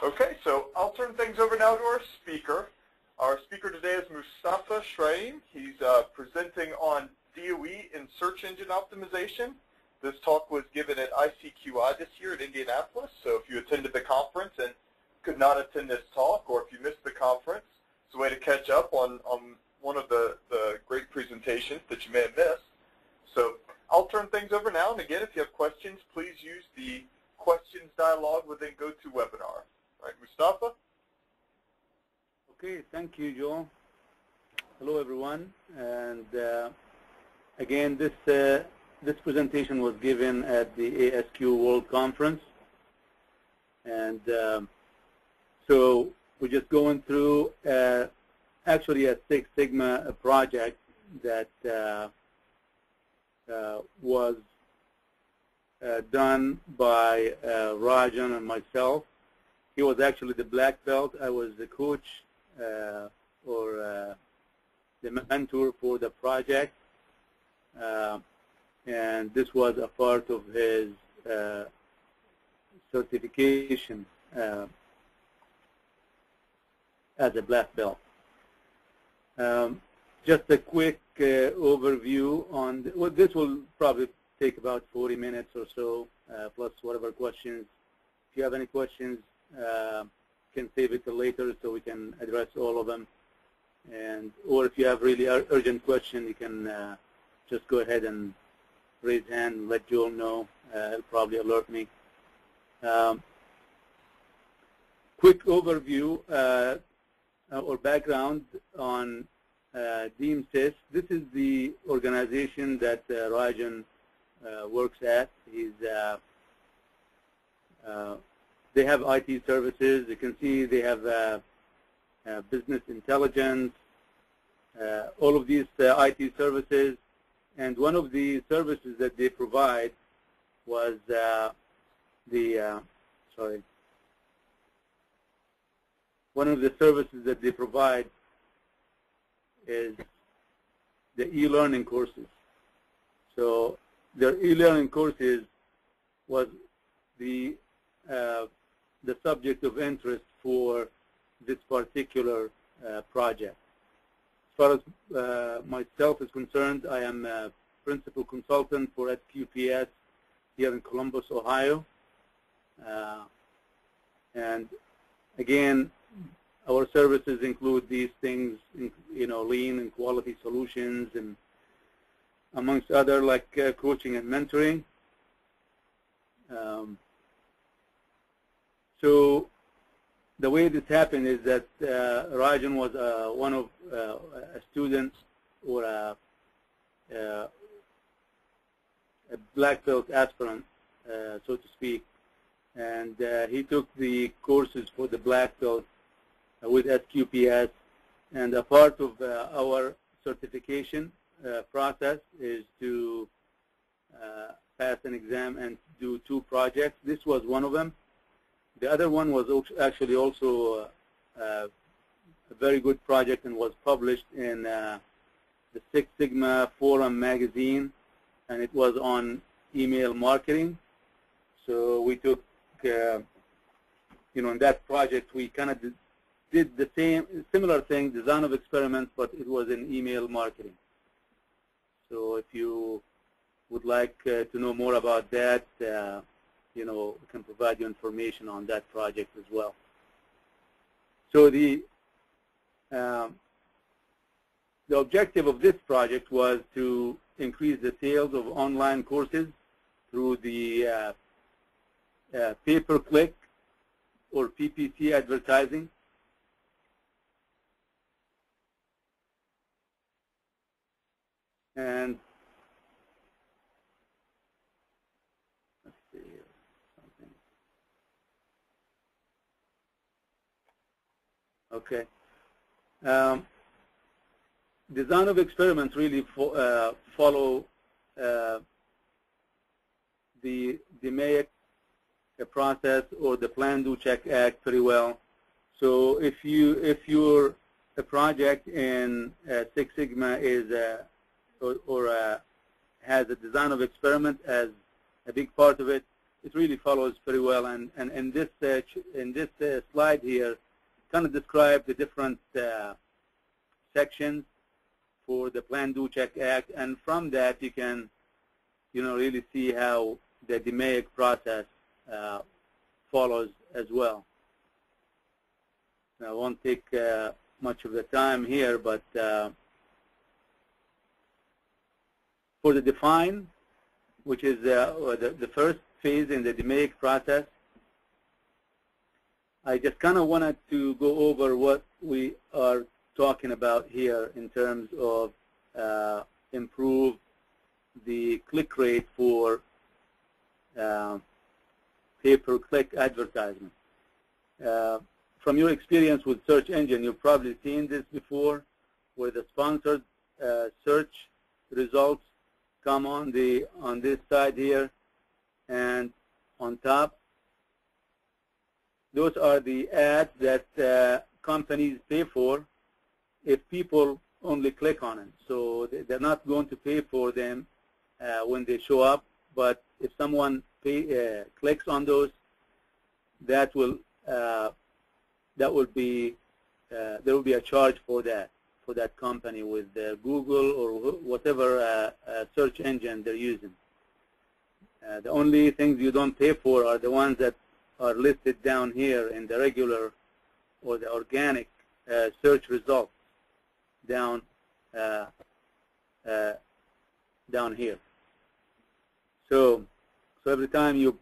Okay, so I'll turn things over now to our speaker. Our speaker today is Mustafa Shraim. He's presenting on DOE in search engine optimization. This talk was given at ICQI this year at Indianapolis, so if you attended the conference and could not attend this talk, or if you missed the conference, it's a way to catch up on one of the great presentations that you may have missed. So I'll turn things over now, and again, if you have questions, please use the questions dialog within GoToWebinar. All right, Mustafa? Okay, thank you, Joel. Hello, everyone. And again, this presentation was given at the ASQ World Conference. And so we're just going through actually a Six Sigma project that was done by Rajan and myself. He was actually the black belt. I was the coach or the mentor for the project. And this was a part of his certification as a black belt. Just a quick overview on, well, this will probably take about 40 minutes or so, plus whatever questions. If you have any questions, can save it till later so we can address all of them. And or if you have really urgent question, you can just go ahead and raise hand and let Joel know. He'll probably alert me. Quick overview or background on DMAIC. This is the organization that Rajan works at. He's they have IT services. You can see they have business intelligence, all of these IT services. And one of the services that they provide was one of the services that they provide is the e-learning courses. So their e-learning courses was the subject of interest for this particular project. As far as myself is concerned, I am a principal consultant for SQPS here in Columbus, Ohio. And again, our services include these things, you know, lean and quality solutions, and amongst other like coaching and mentoring. So the way this happened is that Rajan was one of a student or a black belt aspirant, so to speak, and he took the courses for the black belt with SQPS, and a part of our certification process is to pass an exam and do 2 projects. This was one of them. The other one was actually also a very good project and was published in the Six Sigma Forum magazine, and it was on email marketing. So we took, you know, in that project we kind of did the similar thing, design of experiments, but it was in email marketing. So if you would like to know more about that, you know, we can provide you information on that project as well. So the objective of this project was to increase the sales of online courses through the pay-per-click or PPC advertising. And let's see something. Okay. Design of experiments really follow the DMAIC process or the Plan, Do, Check, Act pretty well. So if your project in Six Sigma is has a design of experiment as a big part of it, it really follows very well. And in this slide here, kind of describe the different sections for the Plan, Do, Check, Act, and from that you can, really see how the DMAIC process follows as well. I won't take much of the time here, but for the define, which is the first phase in the DMAIC process, I just kind of wanted to go over what we are talking about here in terms of improve the click rate for pay-per-click advertisement. From your experience with search engine, you've probably seen this before, where the sponsored search results come on this side here, and on top, those are the ads that companies pay for if people only click on it. So they're not going to pay for them when they show up, but if someone clicks on those, that will be there will be a charge for that company with Google or whatever search engine they're using. The only things you don't pay for are the ones that are listed down here in the regular or the organic search results down here. So every time you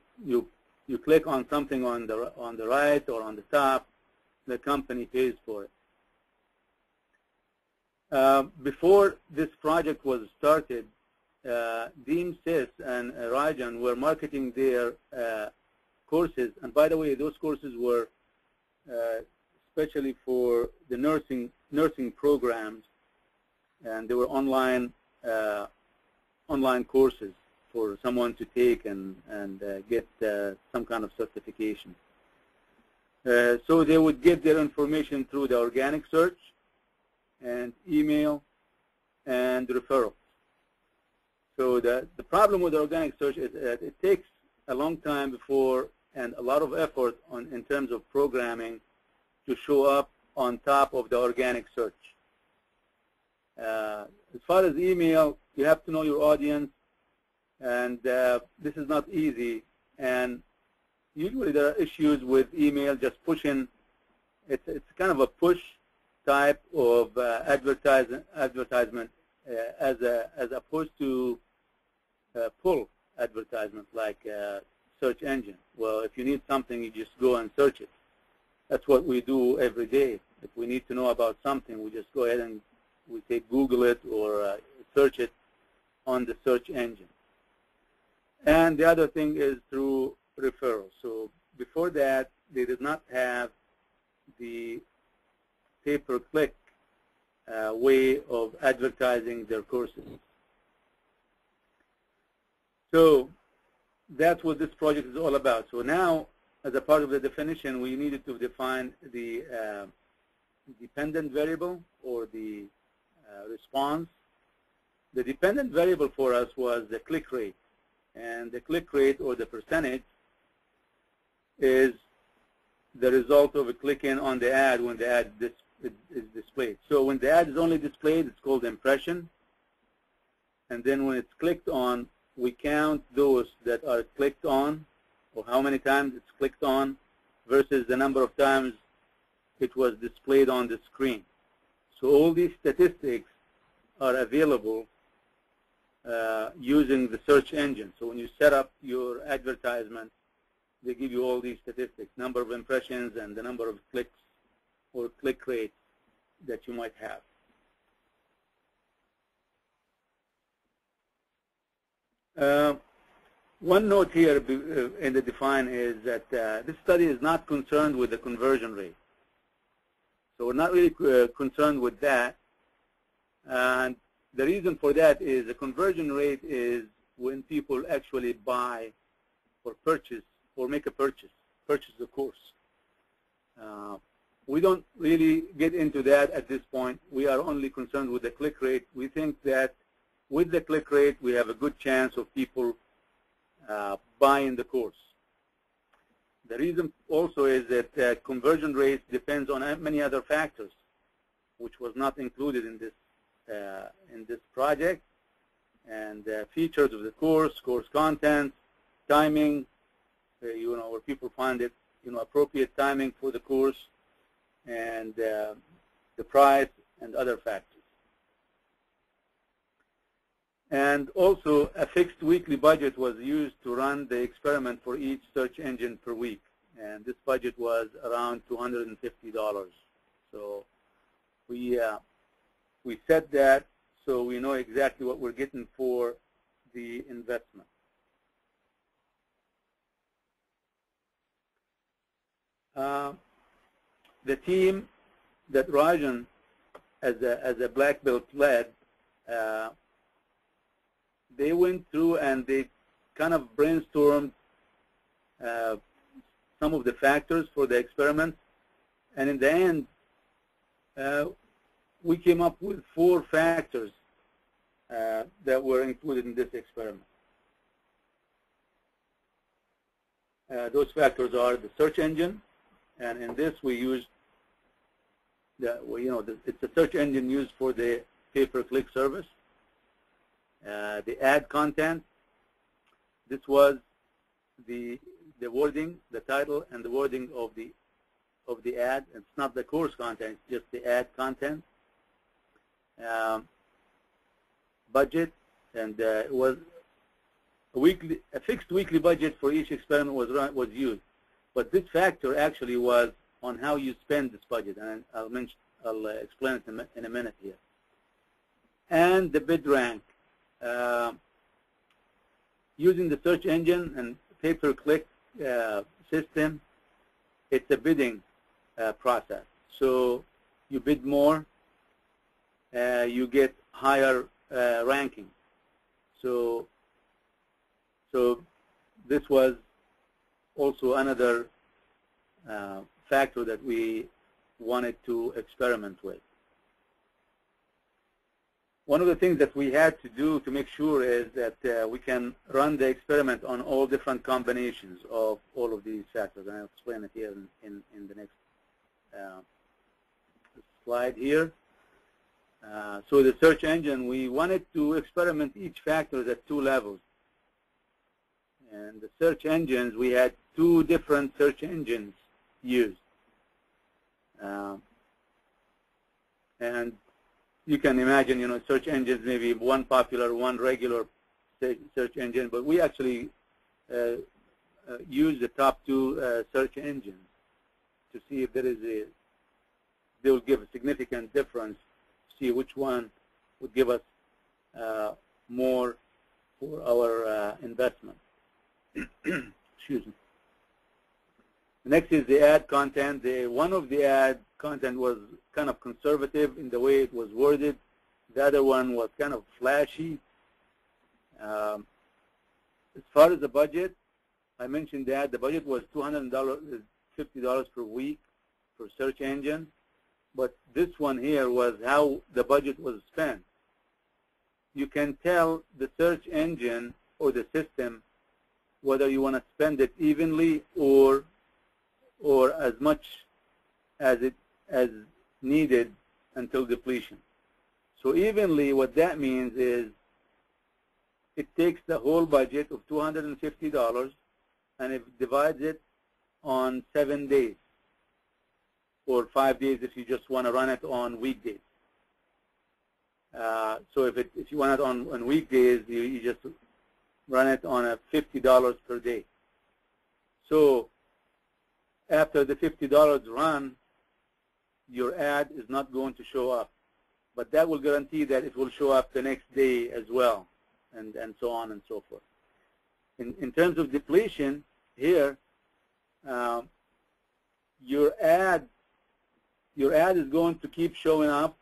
click on something on the right or on the top, the company pays for it. Before this project was started, DMAIC and Rajan were marketing their courses, and by the way, those courses were especially for the nursing programs, and they were online courses for someone to take and get some kind of certification. So they would get their information through the organic search and email and referrals. So the problem with organic search is that it takes a long time before and a lot of effort in terms of programming to show up on top of the organic search. As far as email, you have to know your audience, and this is not easy. And usually there are issues with email just pushing. It's kind of a push type of advertisement as opposed to pull advertisement like search engine. Well, if you need something, you just go and search it. That's what we do every day. If we need to know about something, we just go ahead and we say Google it or search it on the search engine. And the other thing is through referrals. So before that, they did not have the pay-per-click way of advertising their courses. So that's what this project is all about. So now, as a part of the definition, we needed to define the dependent variable or the response. The dependent variable for us was the click rate. And the click rate or the percentage is the result of a clicking on the ad when the ad is displayed. So when the ad is only displayed, it's called impression. And then when it's clicked on, we count those that are clicked on, or how many times it's clicked on, versus the number of times it was displayed on the screen. So all these statistics are available using the search engine. So when you set up your advertisement, they give you all these statistics, number of impressions and the number of clicks or click rate that you might have. One note here in the define is that this study is not concerned with the conversion rate. So we're not really concerned with that. And the reason for that is the conversion rate is when people actually buy or purchase or make a purchase the course. We don't really get into that at this point. We are only concerned with the click rate. We think that with the click rate, we have a good chance of people buying the course. The reason also is that conversion rates depends on many other factors, which was not included in this project, and features of the course content, timing, where people find it, appropriate timing for the course, and the price and other factors. And also, a fixed weekly budget was used to run the experiment for each search engine per week. And this budget was around $250. So we set that so we know exactly what we're getting for the investment. The team that Rajan, as a black belt, led, they went through and they kind of brainstormed some of the factors for the experiment, and in the end, we came up with 4 factors that were included in this experiment. Those factors are the search engine, and in this we used it's a search engine used for the pay-per-click service. The ad content. This was the wording, the title, and the wording of the ad. It's not the course content; it's just the ad content. Budget, and it was a fixed weekly budget for each experiment was used. But this factor actually was on how you spend this budget, and I'll explain it in a minute here. And the bid rank. Using the search engine and pay-per-click system, it's a bidding process. So you bid more, you get higher ranking. So this was also another factor that we wanted to experiment with. One of the things that we had to do to make sure is that we can run the experiment on all different combinations of all of these factors, and I'll explain it here in the next slide here. So the search engine, we wanted to experiment each factor at 2 levels. And the search engines, we had 2 different search engines used. And you can imagine, search engines, maybe one popular, one regular search engine, but we actually use the top 2 search engines to see if they will give a significant difference, see which one would give us more for our investment. Excuse me. Next is the ad content. One of the ad content was kind of conservative in the way it was worded. The other one was kind of flashy. As far as the budget, I mentioned that the budget was $250 per week for search engine. But this one here was how the budget was spent. You can tell the search engine or the system whether you want to spend it evenly or as much as needed until depletion. So evenly, what that means is it takes the whole budget of $250 and it divides it on 7 days, or 5 days if you just want to run it on weekdays. So if you want it on weekdays, you just run it on a $50 per day. So after the $50 run, your ad is not going to show up. But that will guarantee that it will show up the next day as well, and so on and so forth. In terms of depletion, here, your ad is going to keep showing up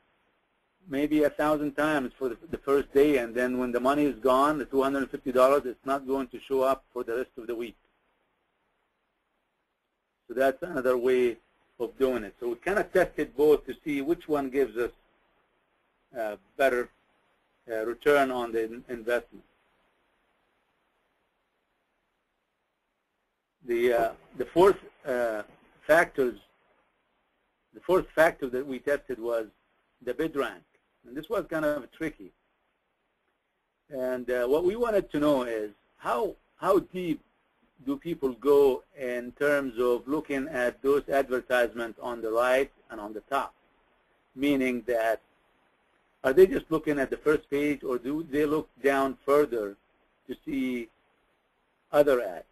maybe 1,000 times for the first day, and then when the money is gone, the $250, it's not going to show up for the rest of the week. So that's another way of doing it. So we kind of tested both to see which one gives us better return on the investment. the fourth factor that we tested was the bid rank, and this was kind of tricky. And what we wanted to know is how deep do people go in terms of looking at those advertisements on the right and on the top? Meaning that, are they just looking at the first page, or do they look down further to see other ads?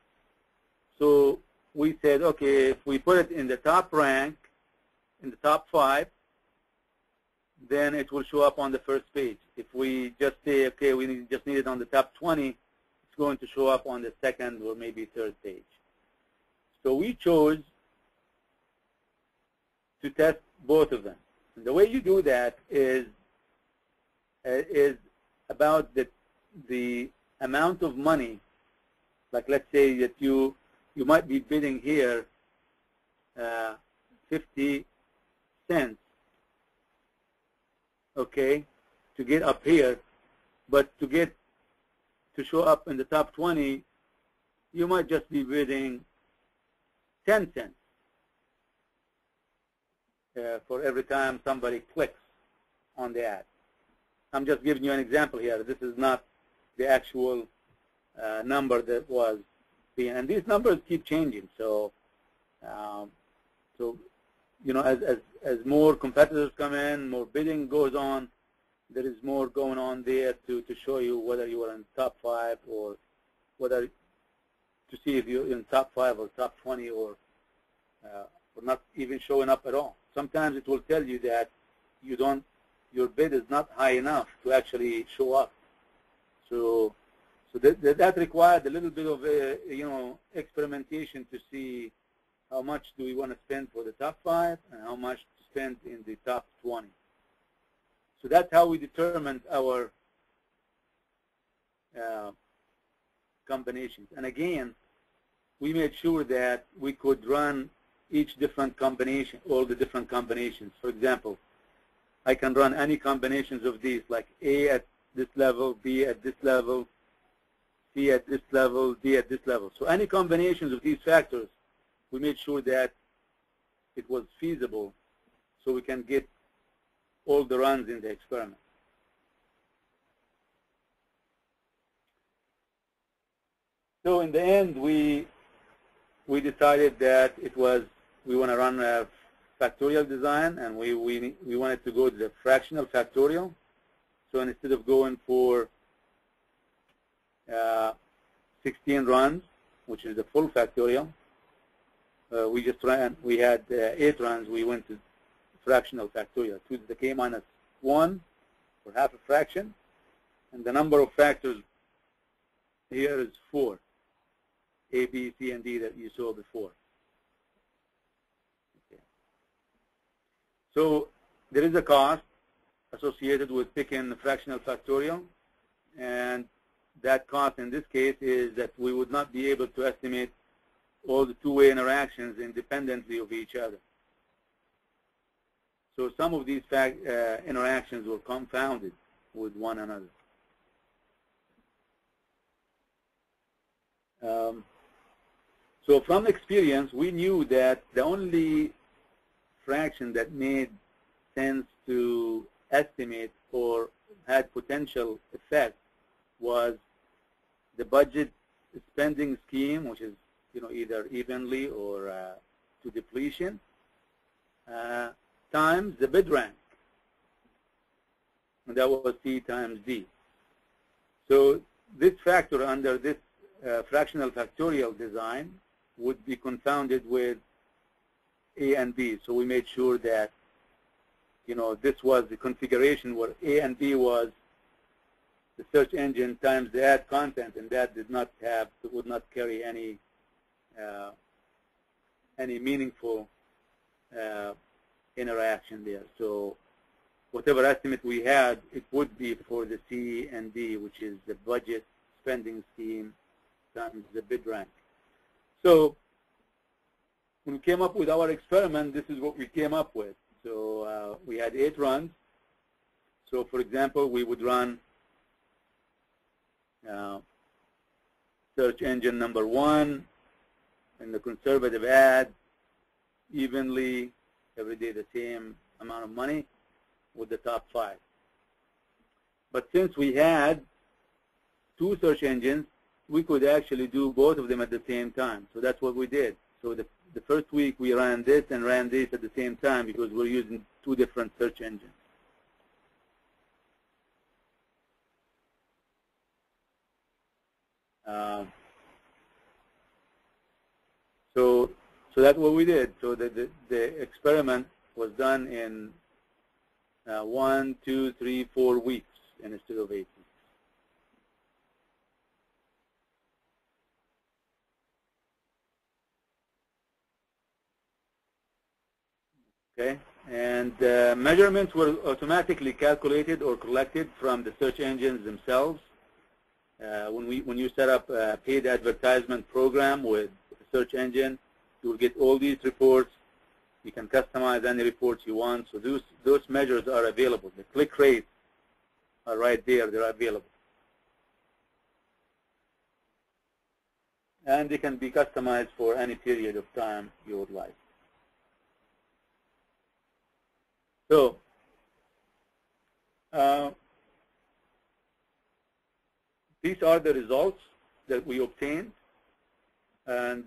So we said, okay, if we put it in the top rank, in the top 5, then it will show up on the first page. If we just say, okay, we just need it on the top 20, it's going to show up on the second or maybe third page. So we chose to test both of them. And the way you do that is about the amount of money. Like, let's say that you might be bidding here 50 cents, okay, to get up here, but to show up in the top 20, you might just be bidding 10 cents for every time somebody clicks on the ad. I'm just giving you an example here. This is not the actual number that was being, and these numbers keep changing. So, you know, as more competitors come in, more bidding goes on, there is more going on there to show you whether you are in top 5 or whether to see if you're in top 5 or top 20 or not even showing up at all. Sometimes it will tell you that your bid is not high enough to actually show up. So that required a little bit of you know, experimentation to see how much do we want to spend for the top 5 and how much to spend in the top 20. So that's how we determined our combinations. And again, we made sure that we could run each different combination, all the different combinations. For example, I can run any combinations of these, like A at this level, B at this level, C at this level, D at this level. So any combinations of these factors, we made sure that it was feasible so we can get all the runs in the experiment. So in the end, we decided that we want to run a factorial design, and we wanted to go to the fractional factorial. So instead of going for 16 runs, which is the full factorial, we had 8 runs, we went to fractional factorial, 2 to the k minus 1 for half a fraction, and the number of factors here is 4, A, B, C, and D that you saw before. Okay. So there is a cost associated with picking the fractional factorial, and that cost in this case is that we would not be able to estimate all the two-way interactions independently of each other. So some of these interactions were confounded with one another. So from experience, we knew that the only fraction that made sense to estimate or had potential effect was the budget spending scheme, which is, you know, either evenly or to depletion, times the bid rank, and that was C times D. So this factor under this fractional factorial design would be confounded with A and B. So we made sure that, you know, this was the configuration where A and B was the search engine times the ad content, and that would not carry any meaningful interaction there. So whatever estimate we had, it would be for the C and D, which is the budget spending scheme times the bid rank. So when we came up with our experiment, this is what we came up with. So we had 8 runs. So for example, we would run search engine number 1, in the conservative ad evenly every day the same amount of money with the top 5. But since we had 2 search engines, we could actually do both of them at the same time. So that's what we did. So the first week we ran this and ran this at the same time because we're using 2 different search engines. So that's what we did. So the experiment was done in 1, 2, 3, 4 weeks instead of 8 weeks. Okay, and measurements were automatically calculated or collected from the search engines themselves. When you set up a paid advertisement program with a search engine, you will get all these reports. You can customize any reports you want. So those measures are available. The click rates are right there. They're available. And they can be customized for any period of time you would like. So these are the results that we obtained. And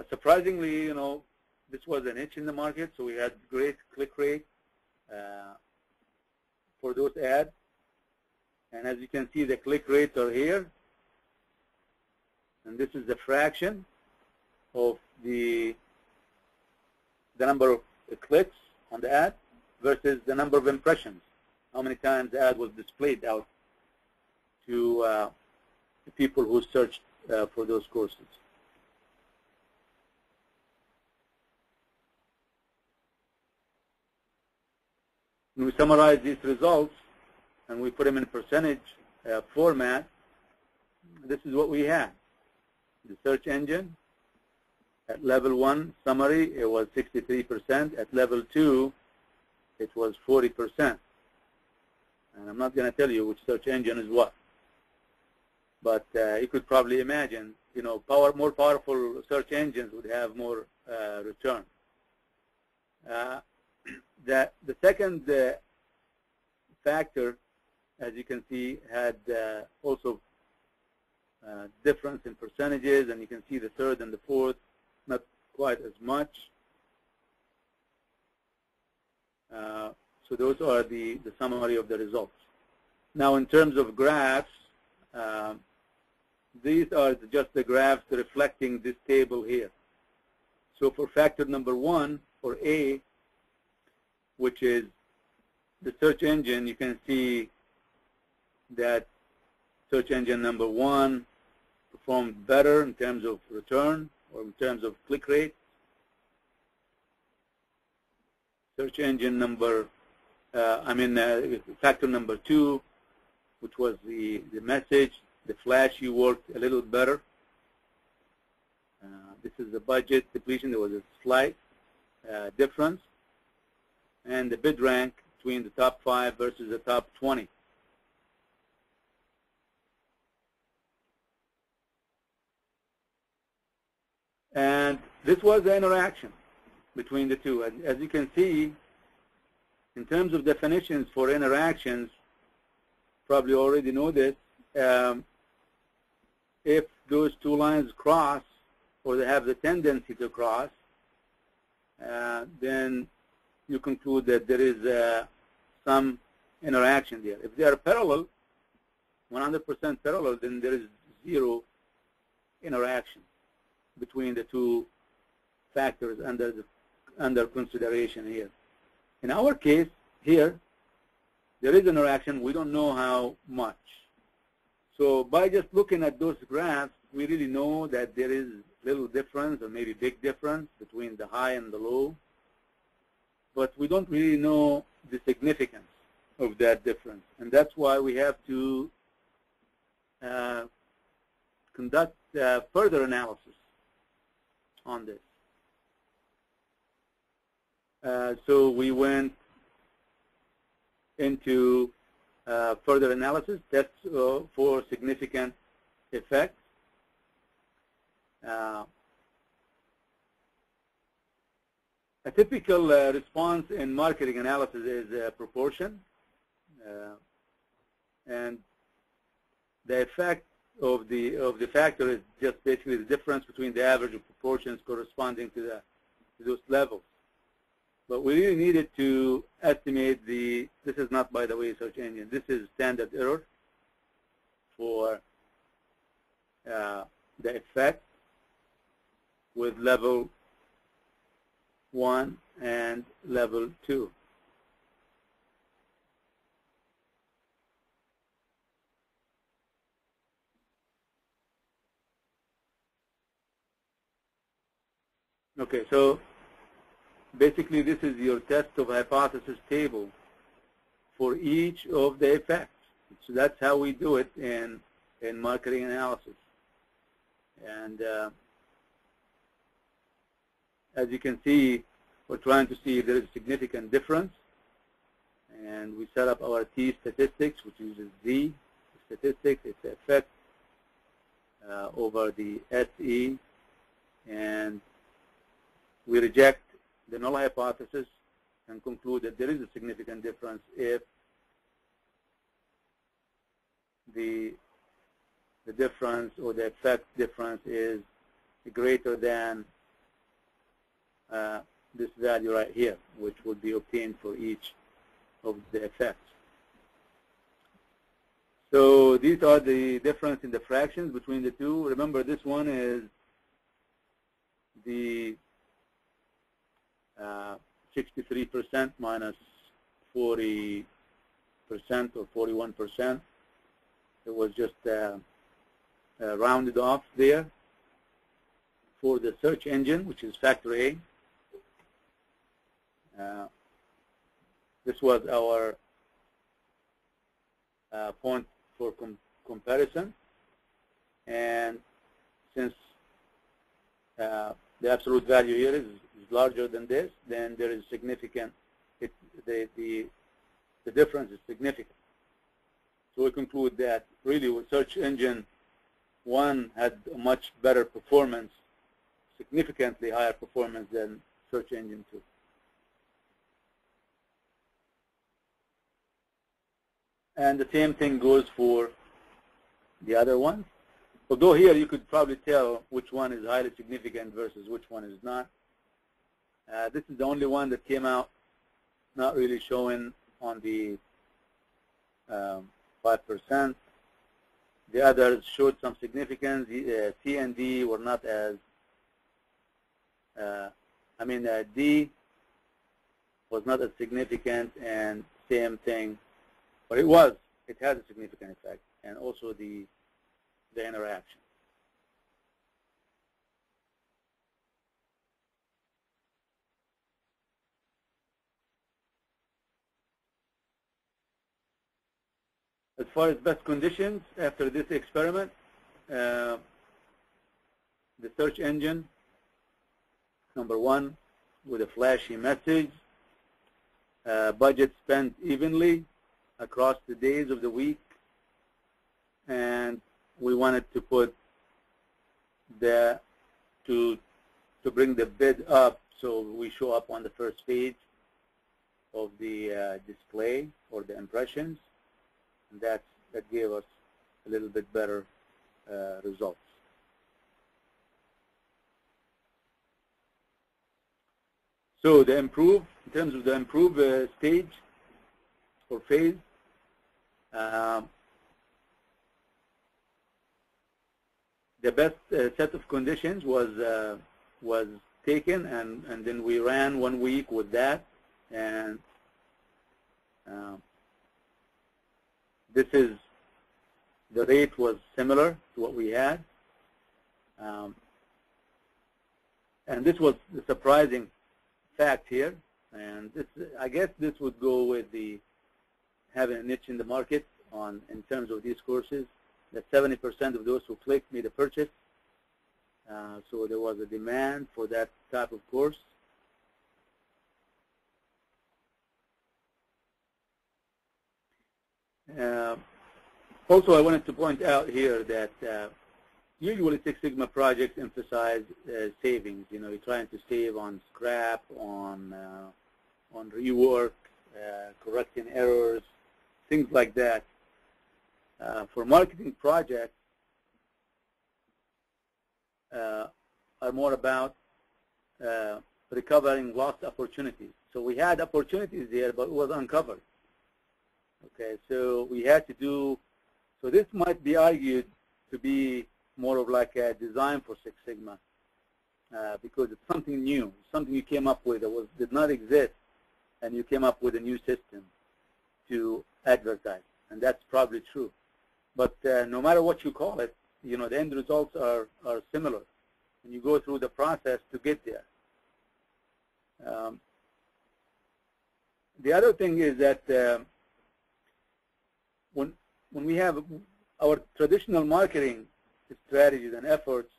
surprisingly, you know, this was a niche in the market, so we had great click rate for those ads. And as you can see, the click rates are here. And this is the fraction of the number of clicks on the ad versus the number of impressions. How many times the ad was displayed out to the people who searched for those courses. When we summarize these results and we put them in percentage format, this is what we had. The search engine at level 1 summary, it was 63%. At level 2, it was 40%. And I'm not going to tell you which search engine is what. But you could probably imagine, you know, more powerful search engines would have more return. The second factor, as you can see, had also difference in percentages, and you can see the third and the fourth, not quite as much. So those are the summary of the results. Now, in terms of graphs, these are just the graphs reflecting this table here. So for factor number 1, for A, which is the search engine, you can see that search engine number 1 performed better in terms of return or in terms of click rate. Search engine number, factor number 2, which was the message, the flashy worked a little better. This is the budget depletion. There was a slight difference. And the bid rank between the top 5 versus the top 20. And this was the interaction between the two. As you can see, in terms of definitions for interactions, probably already know this, if those two lines cross, or they have the tendency to cross, then you conclude that there is some interaction there. If they are parallel, 100% parallel, then there is 0 interaction between the two factors under consideration here. In our case here, there is interaction. We don't know how much. So by just looking at those graphs, we really know that there is little difference or maybe big difference between the high and the low. But we don't really know the significance of that difference. And that's why we have to conduct further analysis on this. So we went into further analysis, tests for significant effects. A typical response in marketing analysis is proportion, and the effect of the factor is just basically the difference between the average of proportions corresponding to those levels. But we really needed to estimate this is not, by the way, search engine. This is standard error for the effect with level 1 and level 2. Okay, so basically this is your test of hypothesis table for each of the effects. So that's how we do it in marketing analysis. And as you can see, we're trying to see if there is a significant difference. And we set up our T statistics, which uses Z statistics. It's the effect over the SE. And we reject the null hypothesis and conclude that there is a significant difference if the difference or the effect difference is greater than this value right here, which would be obtained for each of the effects. So these are the difference in the fractions between the two. Remember, this one is the 63% minus 40% or 41%. It was just rounded off there. For the search engine, which is factor A, this was our point for comparison. And since the absolute value here is larger than this, then there is significant, the difference is significant. So we conclude that really with search engine 1 had a much better performance, significantly higher performance than search engine 2. And the same thing goes for the other ones. Although here you could probably tell which one is highly significant versus which one is not. This is the only one that came out not really showing on the 5%. The others showed some significance. C and D were not as, D was not as significant, and same thing, but it has a significant effect, and also the interaction. As far as best conditions, after this experiment, the search engine, number 1, with a flashy message, budget spent evenly across the days of the week, and we wanted to put to bring the bid up so we show up on the first page of the display or the impressions. And that gave us a little bit better results. So the improve, in terms of the improve stage or phase, the best set of conditions was taken, and then we ran 1 week with that, and the rate was similar to what we had, and this was the surprising fact here. And I guess this would go with having a niche in the market in terms of these courses. That 70% of those who clicked made a purchase, so there was a demand for that type of course. Also, I wanted to point out here that usually Six Sigma projects emphasize savings. You know, you're trying to save on scrap, on rework, correcting errors, things like that. For marketing projects, are more about recovering lost opportunities. So we had opportunities there, but it was uncovered. Okay, so we had to do, so this might be argued to be more of like a design for Six Sigma, because it's something new, something you came up with that did not exist, and you came up with a new system to advertise, and that's probably true. But no matter what you call it, you know, the end results are similar, and you go through the process to get there. The other thing is that when we have our traditional marketing strategies and efforts,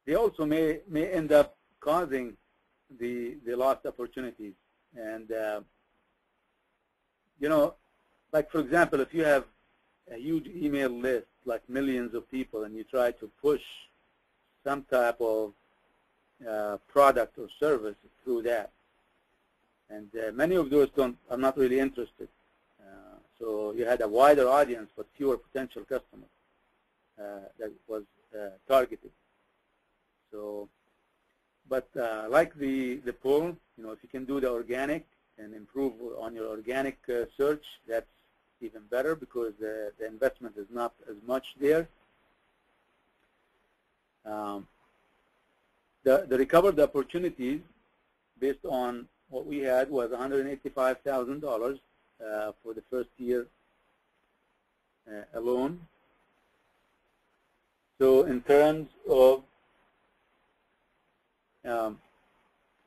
they also may end up causing the lost opportunities. And you know, like for example, if you have a huge email list, like millions of people, and you try to push some type of product or service through that, and many of those are not really interested. So you had a wider audience but fewer potential customers that was targeted. So, but like the poll, you know, if you can do the organic and improve on your organic search, that's even better because the investment is not as much there. The recovered opportunities based on what we had was $185,000 for the first year alone. So in terms of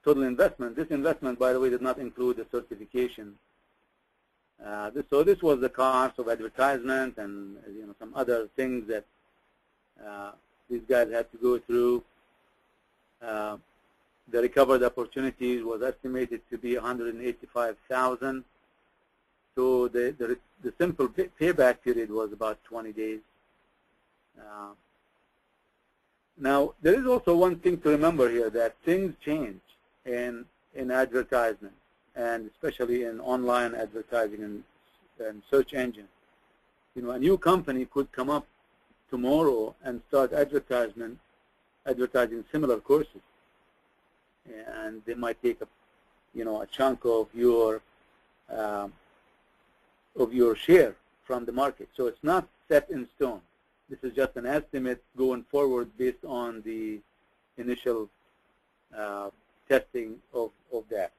total investment, this investment, by the way, did not include the certification. So this was the cost of advertisement and, you know, some other things that these guys had to go through. The recovered opportunities was estimated to be $185,000. So the simple payback period was about 20 days. Now, there is also one thing to remember here, that things change in advertisement, and especially in online advertising and search engine. You know, a new company could come up tomorrow and start advertising similar courses, and they might take a chunk of your share from the market. So it's not set in stone. This is just an estimate going forward based on the initial testing of that.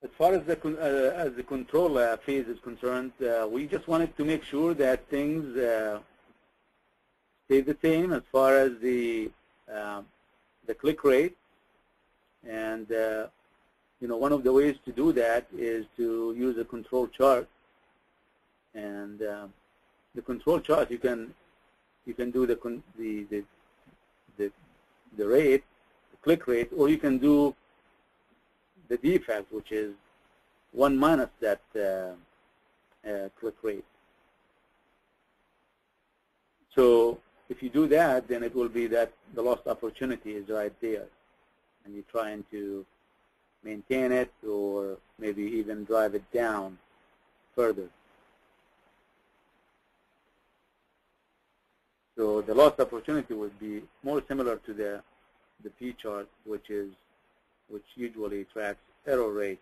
As far as the control phase is concerned, we just wanted to make sure that things stay the same as far as the click rate, and you know, one of the ways to do that is to use a control chart. And the control chart, you can do the rate, the click rate, or you can do the defect, which is 1 minus that click rate. So if you do that, then it will be that the lost opportunity is right there, and you're trying to maintain it or maybe even drive it down further. So the lost opportunity would be more similar to the P chart, which usually tracks error rate.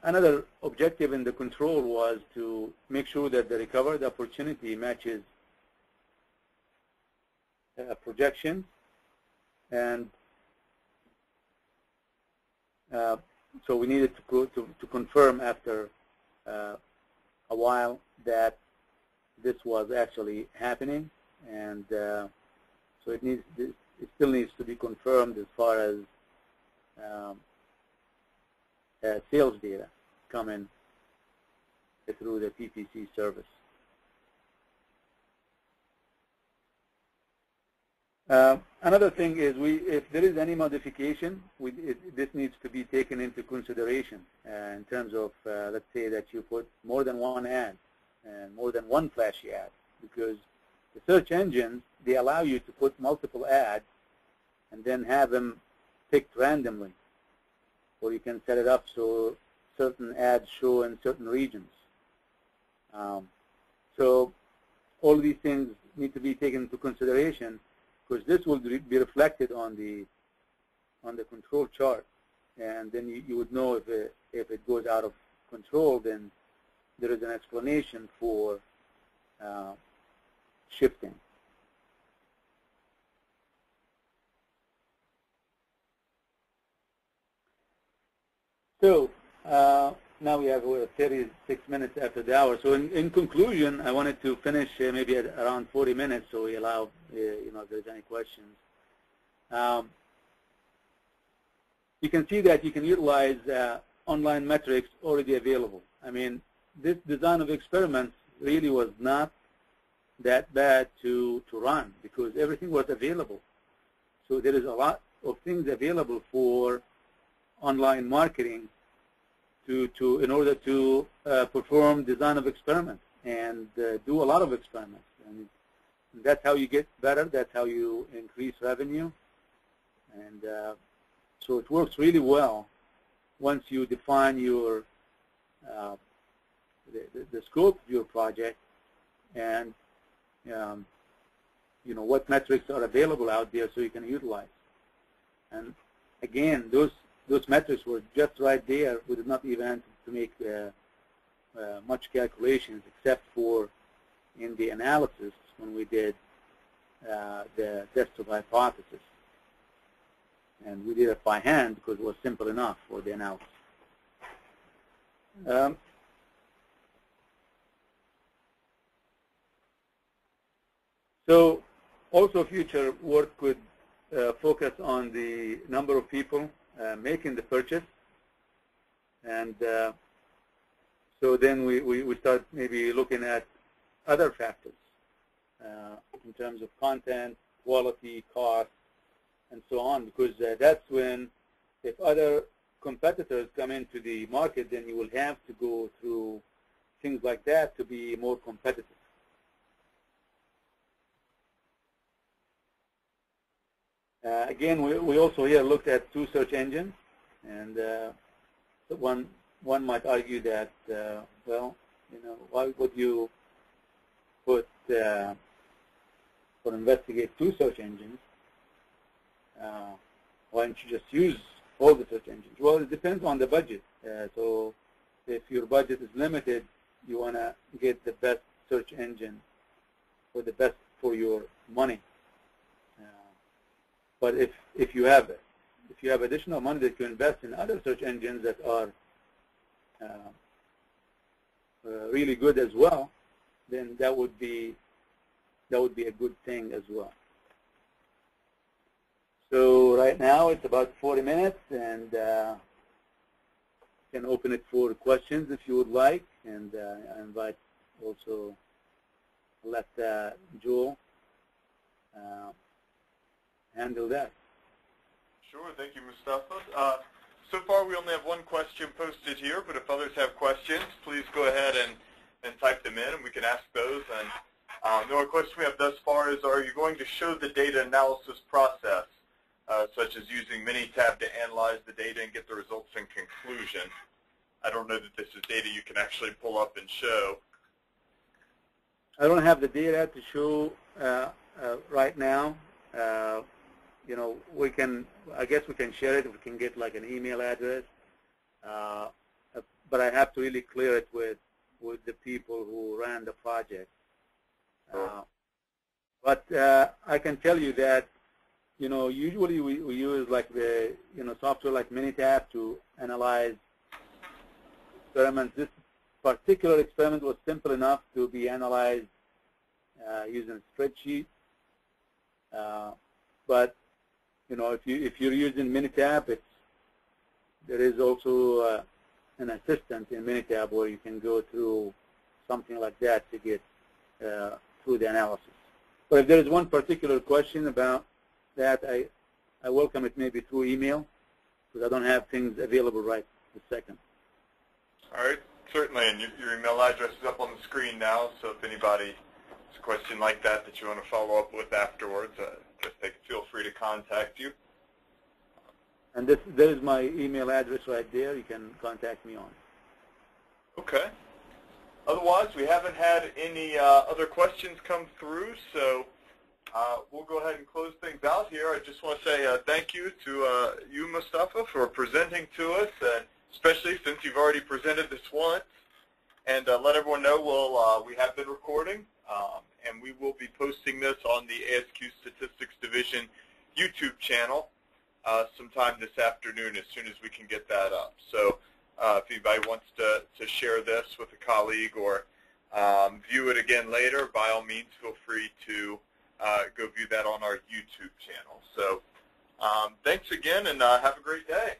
Another objective in the control was to make sure that the recovered opportunity matches projection, and so we needed to confirm after a while that this was actually happening, and so it still needs to be confirmed as far as sales data coming through the PPC service. Another thing is, if there is any modification, this needs to be taken into consideration in terms of, let's say that you put more than one ad and more than one flashy ad, because the search engines, they allow you to put multiple ads and then have them picked randomly, or you can set it up so certain ads show in certain regions. So all these things need to be taken into consideration, because this will be reflected on the control chart, and then you would know if it goes out of control, then there is an explanation for shifting. So now we have 36 minutes after the hour. So in conclusion, I wanted to finish maybe at around 40 minutes, so we allow if there's any questions. You can see that you can utilize online metrics already available. I mean, this design of experiments really was not that bad to run, because everything was available. So there is a lot of things available for online marketing in order to perform design of experiments and do a lot of experiments. And that's how you get better. That's how you increase revenue. And so it works really well once you define your the scope of your project and what metrics are available out there so you can utilize. And again, those metrics were just right there. We did not even have to make much calculations, except for in the analysis when we did the test of hypothesis. And we did it by hand because it was simple enough for the analysis. So also future work could focus on the number of people making the purchase. And so then we start maybe looking at other factors in terms of content, quality, cost, and so on, because that's when, if other competitors come into the market, then you will have to go through things like that to be more competitive. Again, we also here looked at two search engines, and one might argue that, well, why would you put or investigate two search engines? Why don't you just use all the search engines? Well, it depends on the budget. So if your budget is limited, you want to get the best search engine or the best for your money. But if you have additional money that you invest in other search engines that are really good as well, then that would be a good thing as well. So right now it's about 40 minutes, and you can open it for questions if you would like, and I invite also let Joel handle that. Sure, thank you, Mustafa. So far we only have one question posted here, but if others have questions, please go ahead and type them in, and we can ask those. And the only question we have thus far is, are you going to show the data analysis process, such as using Minitab to analyze the data and get the results in conclusion? I don't know that this is data you can actually pull up and show. I don't have the data to show right now. I guess we can share it if we can get like an email address, but I have to really clear it with the people who ran the project. But I can tell you that, usually we use like the, software like Minitab to analyze experiments. This particular experiment was simple enough to be analyzed using a spreadsheet. But if you're using Minitab, there is also an assistant in Minitab where you can go through something like that to get through the analysis. But if there is one particular question about that, I welcome it maybe through email, because I don't have things available right this second. All right, certainly, and your email address is up on the screen now, so if anybody has a question like that you want to follow up with afterwards, just feel free to contact you. And there is my email address right there. You can contact me on. Okay. Otherwise, we haven't had any other questions come through, so we'll go ahead and close things out here. I just want to say thank you to you, Mustafa, for presenting to us, and especially since you've already presented this once. And let everyone know we have been recording, and we will be posting this on the ASQ Statistics Division YouTube channel sometime this afternoon as soon as we can get that up. So if anybody wants to share this with a colleague or view it again later, by all means feel free to go view that on our YouTube channel. So thanks again, and have a great day.